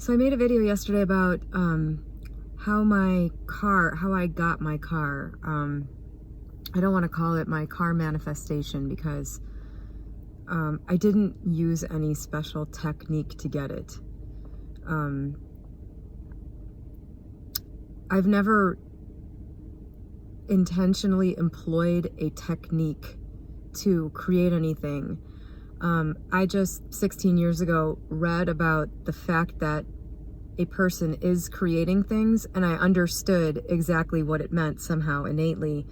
So I made a video yesterday about how I got my car. I don't want to call it my car manifestation because I didn't use any special technique to get it. I've never intentionally employed a technique to create anything. I just 16 years ago read about the fact that a person is creating things, and I understood exactly what it meant somehow innately,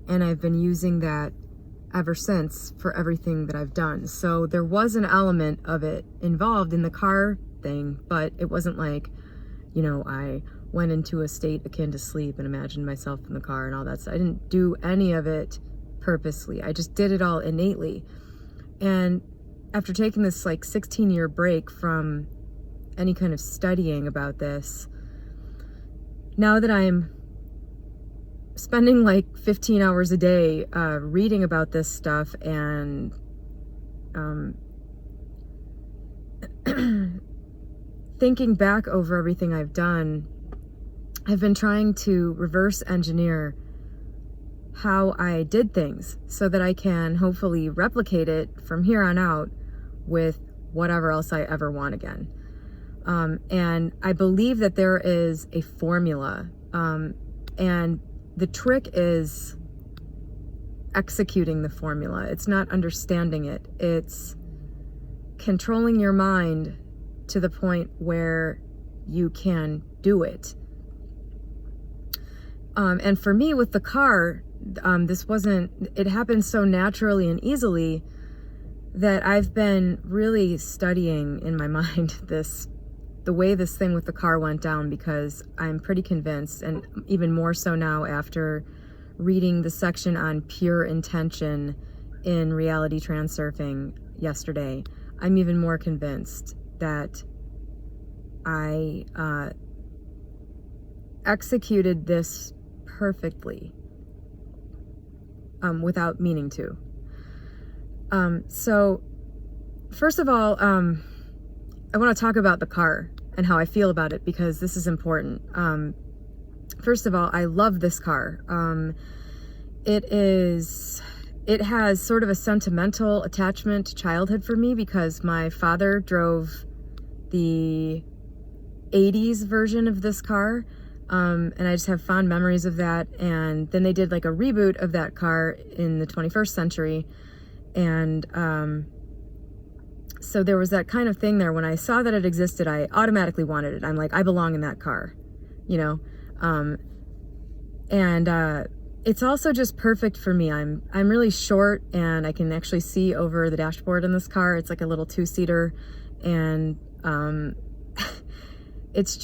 and I've been using that ever since for everything that I've done. So there was an element of it involved in the car thing, but it wasn't like, I went into a state akin to sleep and imagined myself in the car and all that stuff. I didn't do any of it purposely. I just did it all innately. And after taking this 16-year break from any kind of studying about this, now that I'm spending 15 hours a day reading about this stuff and thinking back over everything I've done, I've been trying to reverse engineer how I did things so that I can hopefully replicate it from here on out with whatever else I ever want again. And I believe that there is a formula, and the trick is executing the formula. It's not understanding it. It's controlling your mind to the point where you can do it. And for me with the car, it happened so naturally and easily that I've been really studying in my mind the way this thing with the car went down, because I'm pretty convinced, and even more so now after reading the section on pure intention in Reality Transurfing yesterday, I'm even more convinced that I executed this perfectly without meaning to. So first of all, I want to talk about the car and how I feel about it, because this is important. First of all, I love this car. It has sort of a sentimental attachment to childhood for me, because my father drove the 80s version of this car. And I just have fond memories of that. And then they did a reboot of that car in the 21st century. And so there was that kind of thing there. When I saw that it existed, I automatically wanted it. I'm like, I belong in that car, and it's also just perfect for me. I'm really short, and I can actually see over the dashboard in this car. It's like a little two-seater, and it's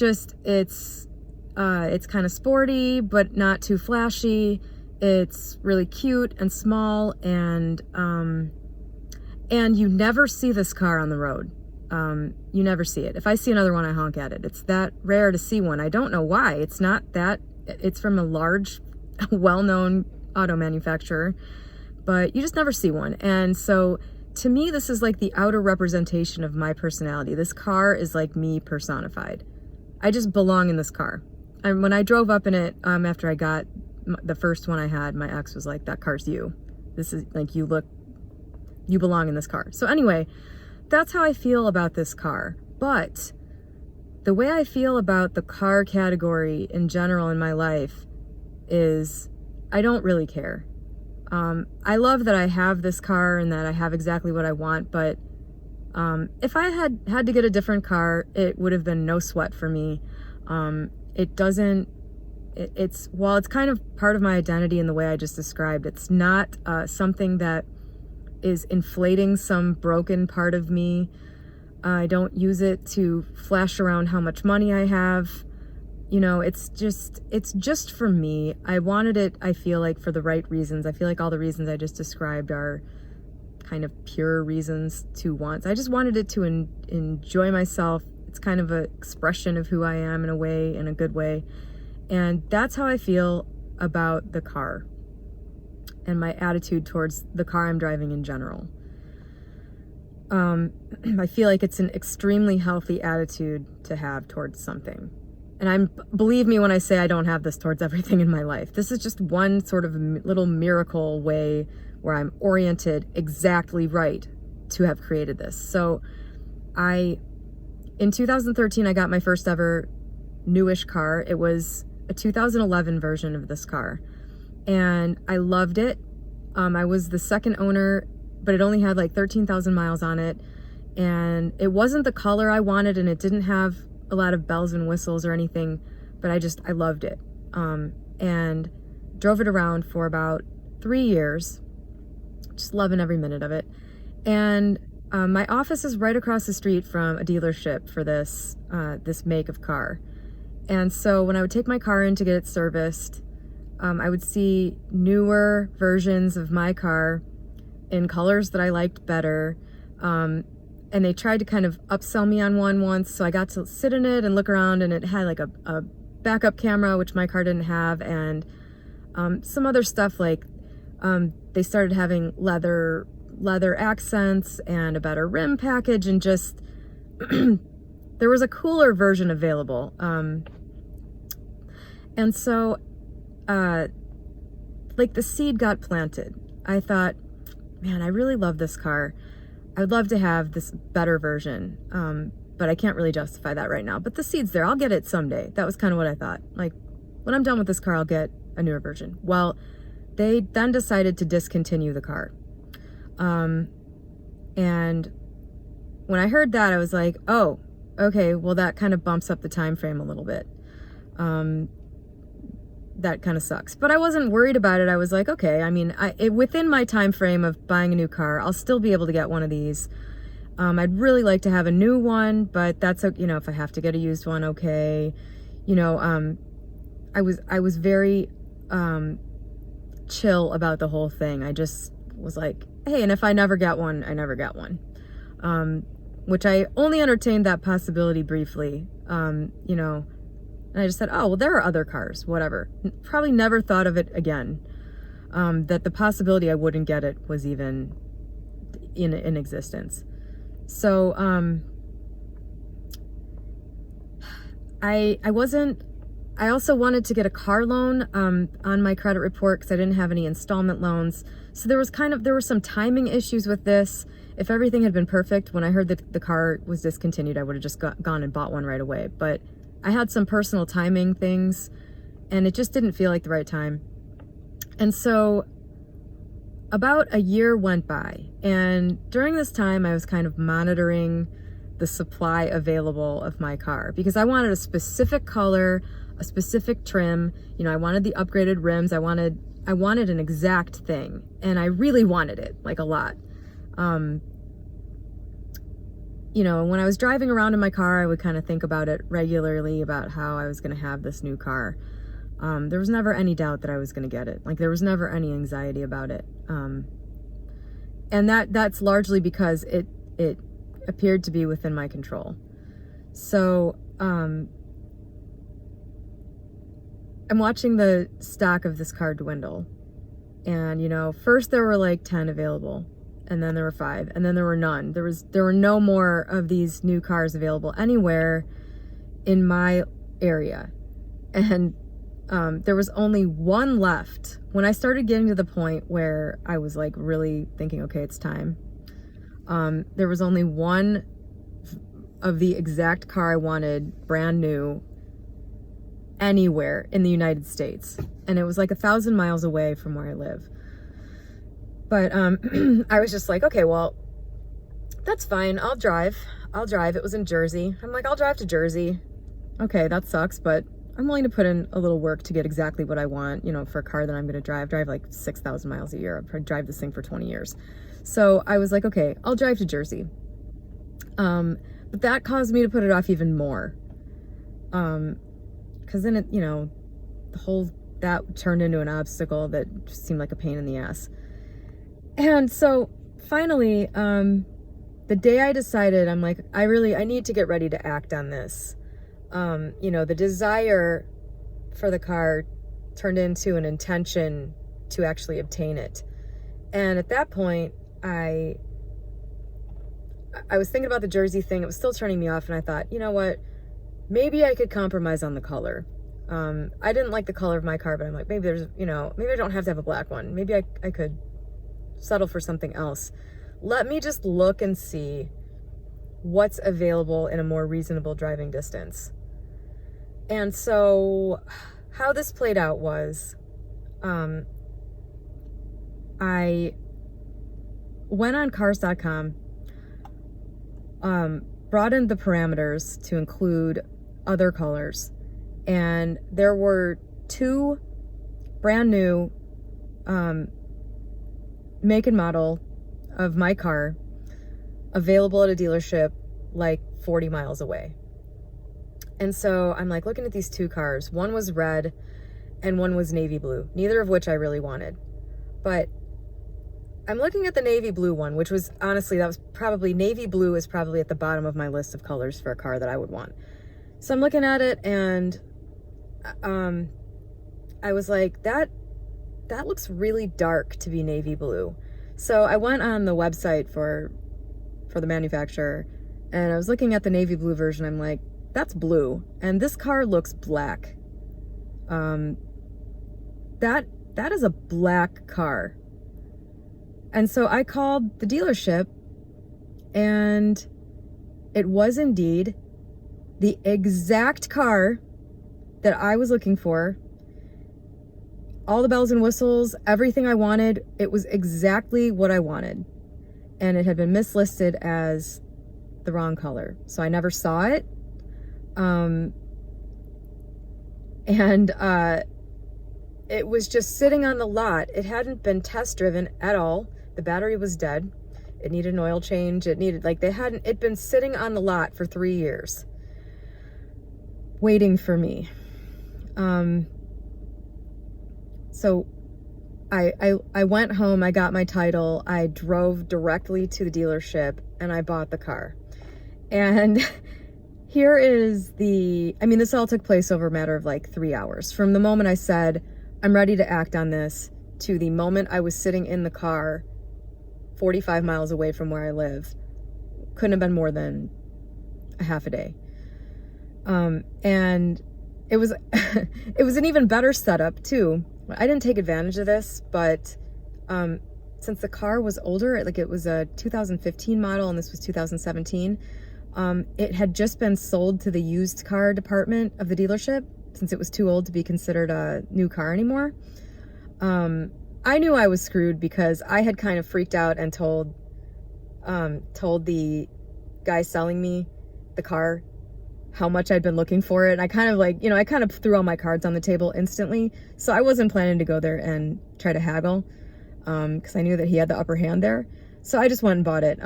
kind of sporty, but not too flashy. It's really cute and small, and you never see this car on the road. You never see it. If I see another one, I honk at it. It's that rare to see one. I don't know why. It's from a large, well-known auto manufacturer, but you just never see one. And so to me, this is the outer representation of my personality. This car is me personified. I just belong in this car. And when I drove up in it, after I got the first one I had, my ex was like, that car's you. This is you belong in this car. So anyway, that's how I feel about this car. But the way I feel about the car category in general in my life is I don't really care. I love that I have this car and that I have exactly what I want, but if I had to get a different car, it would have been no sweat for me. While it's kind of part of my identity in the way I just described, it's not something that is inflating some broken part of me. I don't use it to flash around how much money I have. It's just for me. I wanted it, I feel for the right reasons. I feel all the reasons I just described are kind of pure reasons to want. I just wanted it to enjoy myself. It's kind of an expression of who I am in a way, in a good way. And that's how I feel about the car and my attitude towards the car I'm driving in general. I feel like it's an extremely healthy attitude to have towards something. And believe me when I say I don't have this towards everything in my life. This is just one sort of little miracle way where I'm oriented exactly right to have created this. So in 2013, I got my first ever newish car. It was a 2011 version of this car, and I loved it. I was the second owner, but it only had like 13,000 miles on it, and it wasn't the color I wanted, and it didn't have a lot of bells and whistles or anything, but I loved it. And drove it around for about 3 years, just loving every minute of it. And my office is right across the street from a dealership for this make of car. And so when I would take my car in to get it serviced, I would see newer versions of my car in colors that I liked better. And they tried to kind of upsell me on one once, so I got to sit in it and look around, and it had like a backup camera, which my car didn't have, and some other stuff like they started having leather accents and a better rim package, and just there was a cooler version available. And so like the seed got planted. I thought, man, I really love this car. I would love to have this better version, but I can't really justify that right now. But the seed's there. I'll get it someday. That was kind of what I thought. Like, when I'm done with this car, I'll get a newer version. Well, they then decided to discontinue the car. And when I heard that, I was like, oh, okay, well, that kind of bumps up the time frame a little bit. That kind of sucks. But I wasn't worried about it. I was like, okay, I mean, within my time frame of buying a new car, I'll still be able to get one of these. I'd really like to have a new one, but that's, you know, if I have to get a used one, okay. You know, I was very chill about the whole thing. I just was like, hey, and if I never get one, I never get one. Which I only entertained that possibility briefly, you know. And I just said, oh, well, there are other cars, whatever. Probably never thought of it again. That the possibility I wouldn't get it was even in existence. So I also wanted to get a car loan on my credit report because I didn't have any installment loans. So there were some timing issues with this. If everything had been perfect, when I heard that the car was discontinued, I would have just gone and bought one right away. But I had some personal timing things, and it just didn't feel like the right time. And so about a year went by, and during this time I was kind of monitoring the supply available of my car because I wanted a specific color, a specific trim. You know, I wanted the upgraded rims. I wanted an exact thing, and I really wanted it, like a lot. You know, when I was driving around in my car, I would kind of think about it regularly, about how I was going to have this new car. There was never any doubt that I was going to get it. Like, there was never any anxiety about it. And that's largely because it appeared to be within my control. So, I'm watching the stock of this car dwindle. And, you know, first there were like 10 available. And then there were 5, and then there were none. There were no more of these new cars available anywhere in my area. And there was only one left. When I started getting to the point where I was like really thinking, okay, it's time. There was only one of the exact car I wanted, brand new, anywhere in the United States. And it was like 1,000 miles away from where I live. But I was just like, okay, well, that's fine. I'll drive. It was in Jersey. I'm like, I'll drive to Jersey. Okay, that sucks, but I'm willing to put in a little work to get exactly what I want, you know, for a car that I'm going to drive like 6,000 miles a year. I'll probably drive this thing for 20 years. So I was like, okay, I'll drive to Jersey. But that caused me to put it off even more. Because then it, you know, that turned into an obstacle that just seemed like a pain in the ass. And so finally, the day I decided, I'm like, I need to get ready to act on this. You know, the desire for the car turned into an intention to actually obtain it. And at that point, I I was thinking about the jersey thing. It was still turning me off, and I thought, you know what? Maybe I could compromise on the color. I didn't like the color of my car, but I'm like, maybe there's, maybe I don't have to have a black one. Maybe I could settle for something else. Let me just look and see what's available in a more reasonable driving distance. And so how this played out was, I went on cars.com, broadened the parameters to include other colors, and there were 2 brand new make and model of my car available at a dealership like 40 miles away. And so I'm like looking at these 2 cars. One was red and one was navy blue, neither of which I really wanted. But I'm looking at the navy blue one, which was honestly, navy blue is probably at the bottom of my list of colors for a car that I would want. So I'm looking at it, and I was like, that looks really dark to be navy blue. So I went on the website for the manufacturer, and I was looking at the navy blue version. I'm like, that's blue, and this car looks black. That is a black car. And so I called the dealership, and it was indeed the exact car that I was looking for. All the bells and whistles, everything I wanted, it was exactly what I wanted. And it had been mislisted as the wrong color. So I never saw it. It was just sitting on the lot. It hadn't been test driven at all. The battery was dead. It needed an oil change. It'd been sitting on the lot for 3 years, waiting for me. So I went home, I got my title, I drove directly to the dealership, and I bought the car. And here is this all took place over a matter of like 3 hours. From the moment I said, I'm ready to act on this, to the moment I was sitting in the car 45 miles away from where I live. Couldn't have been more than a half a day. And it was it was an even better setup too. I didn't take advantage of this, but since the car was older, like it was a 2015 model and this was 2017, it had just been sold to the used car department of the dealership since it was too old to be considered a new car anymore. I knew I was screwed because I had kind of freaked out and told the guy selling me the car how much I'd been looking for it. And I kind of threw all my cards on the table instantly. So I wasn't planning to go there and try to haggle, because I knew that he had the upper hand there. So I just went and bought it.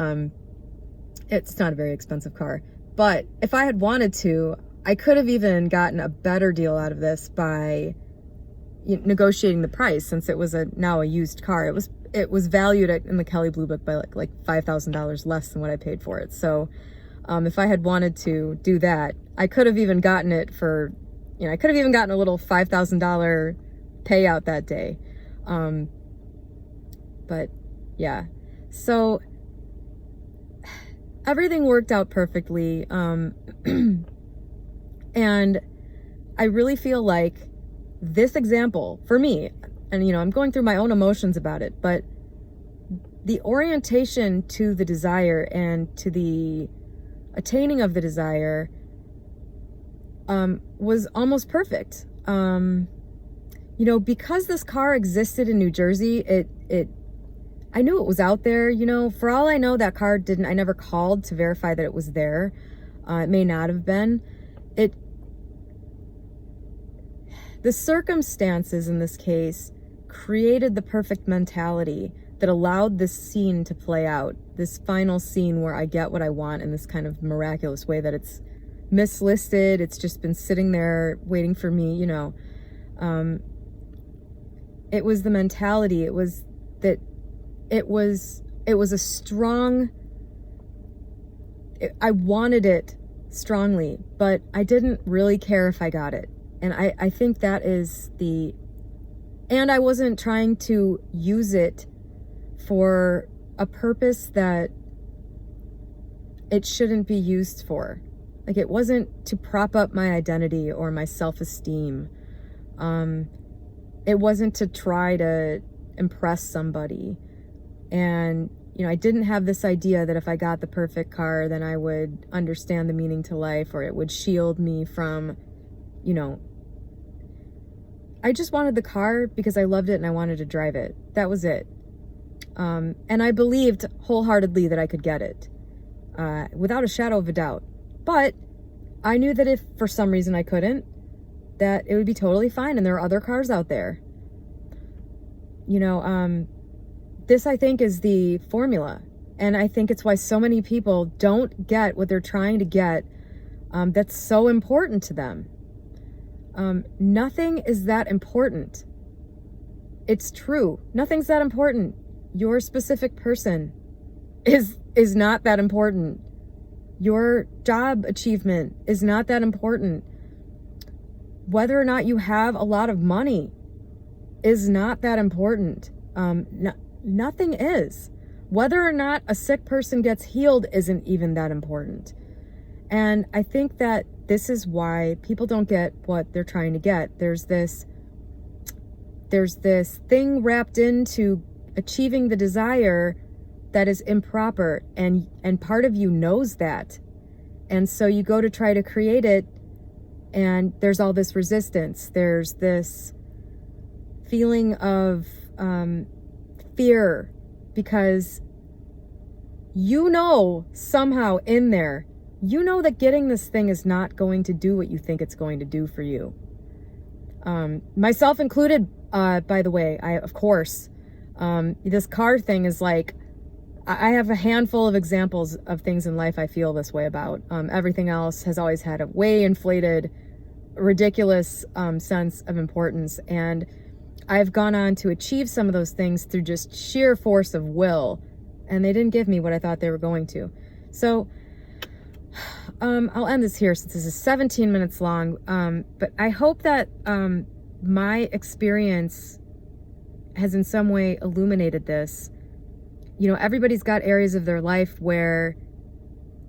It's not a very expensive car, but if I had wanted to, I could have even gotten a better deal out of this by negotiating the price, since it was now a used car. It was valued in the Kelley Blue Book by like $5,000 less than what I paid for it. So if I had wanted to do that, I could have even gotten it for, I could have even gotten a little $5,000 payout that day. But yeah, so everything worked out perfectly. And I really feel like this example for me, and I'm going through my own emotions about it, but the orientation to the desire and to the attaining of the desire was almost perfect. Because this car existed in New Jersey, I knew it was out there. For all I know, that car I never called to verify that it was there. It may not have been. The circumstances in this case created the perfect mentality that allowed this scene to play out, this final scene where I get what I want in this kind of miraculous way, that it's mislisted, it's just been sitting there waiting for me, it was the mentality, it was a strong, I wanted it strongly, but I didn't really care if I got it. And I think that is and I wasn't trying to use it for a purpose that it shouldn't be used for. Like, it wasn't to prop up my identity or my self-esteem. It wasn't to try to impress somebody. And, you know, I didn't have this idea that if I got the perfect car, then I would understand the meaning to life, or it would shield me from, you know, I just wanted the car because I loved it and I wanted to drive it. That was it. And I believed wholeheartedly that I could get it, without a shadow of a doubt. But I knew that if for some reason I couldn't, that it would be totally fine, and there are other cars out there. You know, this, I think, is the formula. And I think it's why so many people don't get what they're trying to get, that's so important to them. Nothing is that important. It's true. Nothing's that important. Your specific person is not that important. Your job achievement is not that important. Whether or not you have a lot of money is not that important. Nothing is. Whether or not a sick person gets healed isn't even that important. And I think that this is why people don't get what they're trying to get. There's this thing wrapped into achieving the desire that is improper, and part of you knows that. And so you go to try to create it, and there's all this resistance. There's this feeling of fear, because you know somehow in there, you know that getting this thing is not going to do what you think it's going to do for you. Myself included, by the way. Of course, this car thing is like, I have a handful of examples of things in life I feel this way about. Everything else has always had a way inflated, ridiculous sense of importance. And I've gone on to achieve some of those things through just sheer force of will. And they didn't give me what I thought they were going to. So I'll end this here since this is 17 minutes long. But I hope that my experience has in some way illuminated this. You know, everybody's got areas of their life where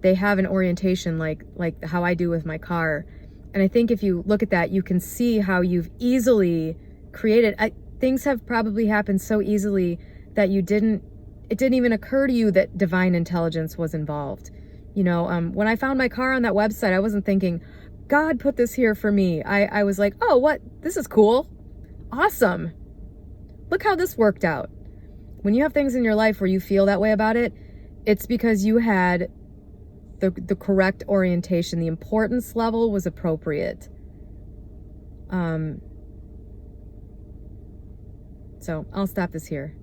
they have an orientation like how I do with my car. And I think if you look at that, you can see how you've easily created, things have probably happened so easily that it didn't even occur to you that divine intelligence was involved. You know, when I found my car on that website, I wasn't thinking, God put this here for me. I was like, oh, what? This is cool. Awesome. Look how this worked out. When you have things in your life where you feel that way about it, it's because you had the correct orientation. The importance level was appropriate. So I'll stop this here.